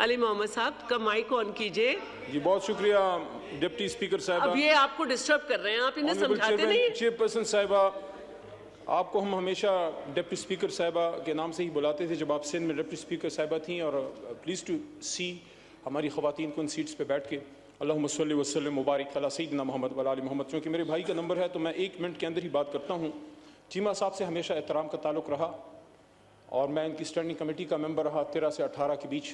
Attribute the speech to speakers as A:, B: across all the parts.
A: علی محمد صاحب کا مائک آن کیجئے.
B: جی بہت شکریہ ڈپٹی اسپیکر صاحبہ.
A: اب یہ آپ کو ڈسٹرب کر رہے ہیں, آپ انہیں سمجھاتے نہیں.
B: چیئرپرسن صاحبہ, آپ کو ہم ہمیشہ ڈپٹی اسپیکر صاحبہ کے نام سے ہی بلاتے تھے جب آپ سندھ میں ڈپٹی اسپیکر صاحبہ تھیں, اور پلیز ٹو سی ہماری خواتین کو ان سیٹس پہ بیٹھ کے اللہم صلی وسلم مبارک علی سیدنا محمد وعلی آل محمد. چونکہ میرے بھائی کا نمبر ہے تو میں 1 منٹ کے اندر ہی بات کرتا ہوں. چیمہ صاحب سے ہمیشہ احترام کا تعلق رہا اور میں ان کی اسٹینڈنگ کمیٹی کا ممبر رہا 13 سے 18 کے بیچ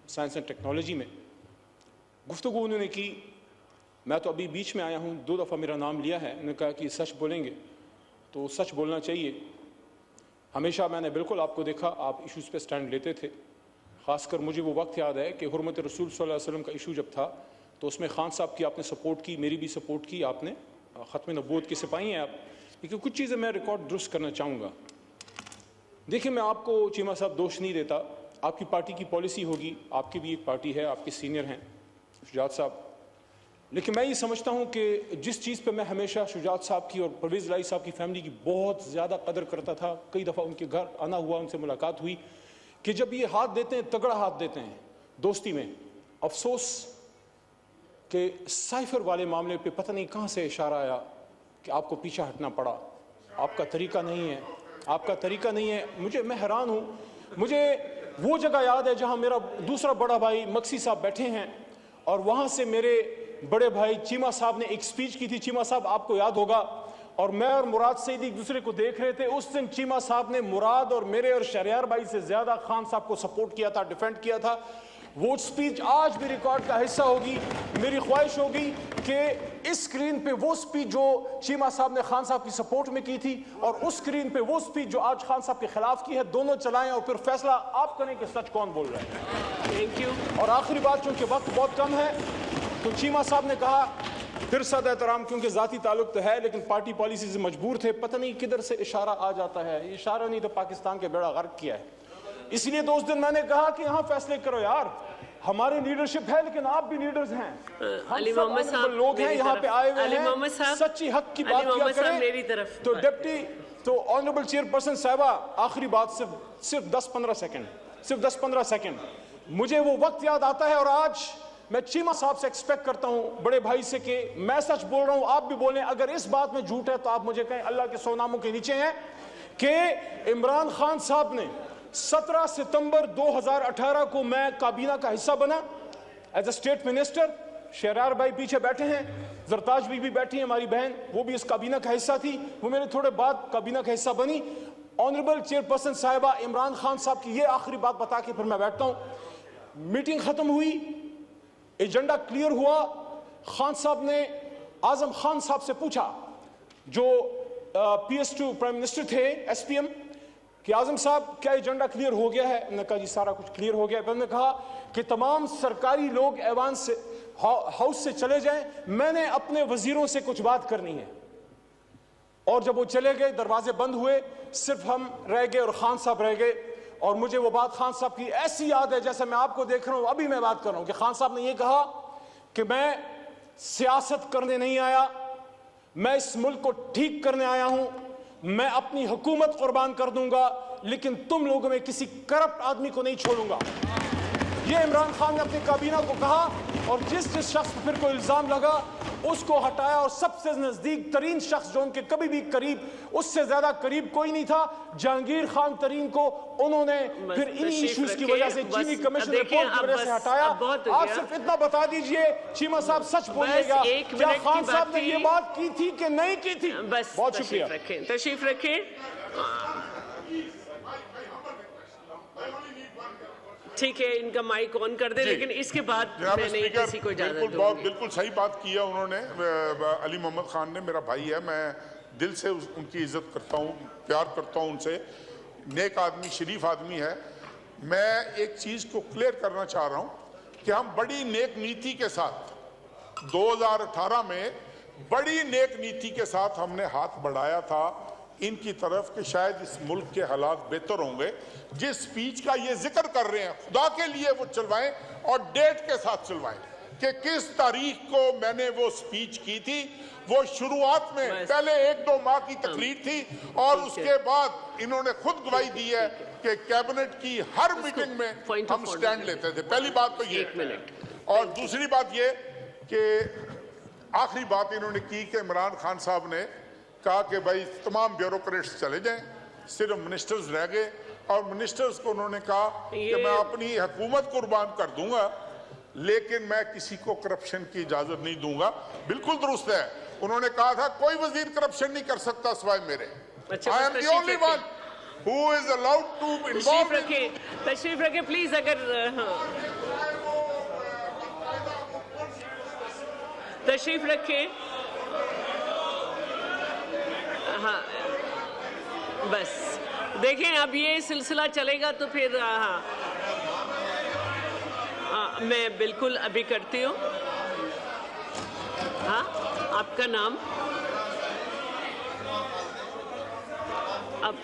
B: سائنس اینڈ ٹیکنالوجی میں. گفتگو انہوں نے کی, میں تو ابھی بیچ میں آیا ہوں, 2 دفعہ میرا نام لیا ہے, انہوں نے کہا کہ سچ بولیں گے تو سچ بولنا چاہیے. ہمیشہ میں نے بالکل آپ کو دیکھا, آپ ایشوز پہ سٹینڈ لیتے تھے. خاص کر مجھے وہ وقت یاد ہے کہ حرمت رسول صلی اللہ علیہ وسلم کا ایشو جب تھا تو اس میں خان صاحب کی آپ نے سپورٹ کی, میری بھی سپورٹ کی آپ نے. ختم نبوت کے سپاہی ہیں آپ. لیکن کچھ چیزیں میں ریکارڈ درست کرنا چاہوں گا. دیکھیں میں آپ کو چیمہ صاحب دوش نہیں دیتا, آپ کی پارٹی کی پالیسی ہوگی, آپ کی بھی ایک پارٹی ہے, آپ کے سینئر ہیں شجاعت صاحب. لیکن میں یہ سمجھتا ہوں کہ جس چیز پہ میں ہمیشہ شجاعت صاحب کی اور پرویز الہی صاحب کی فیملی کی بہت زیادہ قدر کرتا تھا, کئی دفعہ ان کے گھر آنا ہوا, ان سے ملاقات ہوئی, کہ جب یہ ہاتھ دیتے ہیں تگڑا ہاتھ دیتے ہیں دوستی میں. افسوس کہ سائفر والے معاملے پہ پتہ نہیں کہاں سے اشارہ آیا کہ آپ کو پیچھے ہٹنا پڑا. آپ کا طریقہ نہیں ہے, آپ کا طریقہ نہیں ہے. میں حیران ہوں. مجھے وہ جگہ یاد ہے جہاں میرا دوسرا بڑا بھائی مکسی صاحب بیٹھے ہیں اور وہاں سے میرے بڑے بھائی چیمہ صاحب نے ایک سپیچ کی تھی. چیمہ صاحب آپ کو یاد ہوگا, اور میں اور مراد سعید ایک دوسرے کو دیکھ رہے تھے. اس دن چیمہ صاحب نے مراد اور میرے اور شہریار بھائی سے زیادہ خان صاحب کو سپورٹ کیا تھا, ڈیفینڈ کیا تھا. وہ سپیچ آج بھی ریکارڈ کا حصہ ہوگی. میری خواہش ہوگی کہ اس سکرین پہ وہ سپیچ جو چیمہ صاحب نے خان صاحب کی سپورٹ میں کی تھی اور اس سکرین پہ وہ سپیچ جو آج خان صاحب کے خلاف کی ہے, دونوں چلائیں اور پھر فیصلہ آپ کریں کہ سچ کون بول رہا ہے.
A: Thank you.
B: اور آخری بات, چونکہ وقت بہت کم ہے, تو چیمہ صاحب نے کہا, پھر صد احترام کیونکہ ذاتی تعلق تو ہے لیکن پارٹی پالیسی سے مجبور تھے, پتہ نہیں کدھر سے اشارہ آ جاتا ہے. یہ اشارہ نہیں تو پاکستان کے بیڑا غرق کیا ہے. اس لیے تو اس دن میں نے کہا کہ یہاں فیصلے کرو یار, ہماری لیڈرشپ ہے لیکن آپ بھی لیڈرز ہیں,
A: علی محمد صاحب
B: لوگ ہیں یہاں پہ آئے ہوئے ہیں, سچی حق کی بات کیا کریں.
A: میری طرف
B: تو ڈپٹی تو آنریبل چیئرپرسن صاحبہ, آخری بات صرف 10-15 سیکنڈ. مجھے وہ وقت یاد آتا ہے اور آج میں چیمہ صاحب سے ایکسپیکٹ کرتا ہوں, بڑے بھائی سے, کہ میں سچ بول رہا ہوں آپ بھی بولیں. اگر اس بات میں جھوٹ ہے تو آپ مجھے کہیں, اللہ کے 100 ناموں کے نیچے ہیں, کہ عمران خان صاحب نے 17 ستمبر 2018 کو میں کابینہ کا حصہ بنا as a state minister. Shehryar بھائی پیچھے بیٹھے ہیں, زرتاج بھی بیٹھی ہیں ہماری بہن, وہ بھی اس کابینہ کا حصہ تھی, وہ میرے تھوڑے بعد کابینہ کا حصہ بنی. آنریبل چیئرپرسن صاحبہ, عمران خان صاحب کی یہ آخری بات بتا کے پھر میں بیٹھتا ہوں. میٹنگ ختم ہوئی, ایجنڈا کلیئر ہوا. خان صاحب نے اعظم خان صاحب سے پوچھا, جو PS2 پرائم منسٹر تھے, SPM, کہ اعظم صاحب کیا ایجنڈا کلیئر ہو گیا ہے؟ انہوں نے کہا جی سارا کچھ کلیئر ہو گیا ہے. پھر انہوں نے کہا کہ تمام سرکاری لوگ ایوان سے, ہاؤس سے چلے جائیں, میں نے اپنے وزیروں سے کچھ بات کرنی ہے. اور جب وہ چلے گئے, دروازے بند ہوئے, صرف ہم رہ گئے اور خان صاحب رہ گئے. اور مجھے وہ بات خان صاحب کی ایسی یاد ہے جیسے میں آپ کو دیکھ رہا ہوں, ابھی میں بات کر رہا ہوں, کہ خان صاحب نے یہ کہا کہ میں سیاست کرنے نہیں آیا, میں اس ملک کو ٹھیک کرنے آیا ہوں, میں اپنی حکومت قربان کر دوں گا لیکن تم لوگوں میں کسی کرپٹ آدمی کو نہیں چھوڑوں گا. یہ عمران خان نے اپنی کابینہ کو کہا, اور جس شخص پر پھر کوئی الزام لگا اس کو ہٹایا, اور سب سے نزدیک ترین شخص جو ان کے کبھی بھی قریب, اس سے زیادہ قریب کوئی نہیں تھا, جہانگیر خان ترین کو انہوں نے پھر انہی ایشوز کی وجہ سے چینی کمیشن رپورٹ کی وجہ سے ہٹایا. آپ صرف اتنا بتا دیجئے چیمہ صاحب سچ بولیے گا, کیا خان صاحب نے یہ بات کی تھی کہ نہیں کی تھی؟ بہت شکریہ.
A: تشریف رکھیں. ٹھیک ہے, ان کا مائک آن کر دیں, لیکن اس کے بعد میں نہیں کسی کو اجازت دوں گی.
C: بالکل صحیح بات کیا انہوں نے, علی محمد خان نے, میرا بھائی ہے, میں دل سے ان کی عزت کرتا ہوں, پیار کرتا ہوں ان سے, نیک آدمی, شریف آدمی ہے. میں ایک چیز کو کلیئر کرنا چاہ رہا ہوں کہ ہم بڑی نیک نیتی کے ساتھ 2018 میں بڑی نیک نیتی کے ساتھ ہم نے ہاتھ بڑھایا تھا ان کی طرف کہ شاید اس ملک کے حالات بہتر ہوں گے. جس سپیچ کا یہ ذکر کر رہے ہیں, خدا کے لیے وہ چلوائیں اور ڈیٹ کے ساتھ چلوائیں کہ کس تاریخ کو میں نے وہ سپیچ کی تھی. وہ شروعات میں پہلے 1-2 ماہ کی تقریر تھی اور اس کے بعد انہوں نے خود گواہی دی ہے کہ کیبنٹ کی ہر میٹنگ میں ہم سٹینڈ لیتے تھے. پہلی بات تو یہ. اور دوسری بات یہ کہ آخری بات انہوں نے کی کہ عمران خان صاحب نے کہا کہ بھائی تمام بیوروکریٹس چلے جائیں, صرف منسٹرز رہ گئے, اور منسٹرز کو انہوں نے کہا کہ میں اپنی حکومت قربان کر دوں گا لیکن میں کسی کو کرپشن کی اجازت نہیں دوں گا. بالکل درست ہے, انہوں نے کہا تھا کوئی وزیر کرپشن نہیں کر سکتا سوائے میرے. I am the only one who is allowed to involve in...
A: تشریف رکھے پلیز. اگر تشریف رکھے. ہاں بس دیکھیں اب یہ سلسلہ چلے گا تو پھر ہاں میں بالکل ابھی کرتی ہوں. ہاں آپ کا نام اب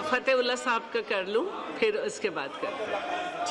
A: فتح اللہ صاحب کا کر لوں پھر اس کے بعد کر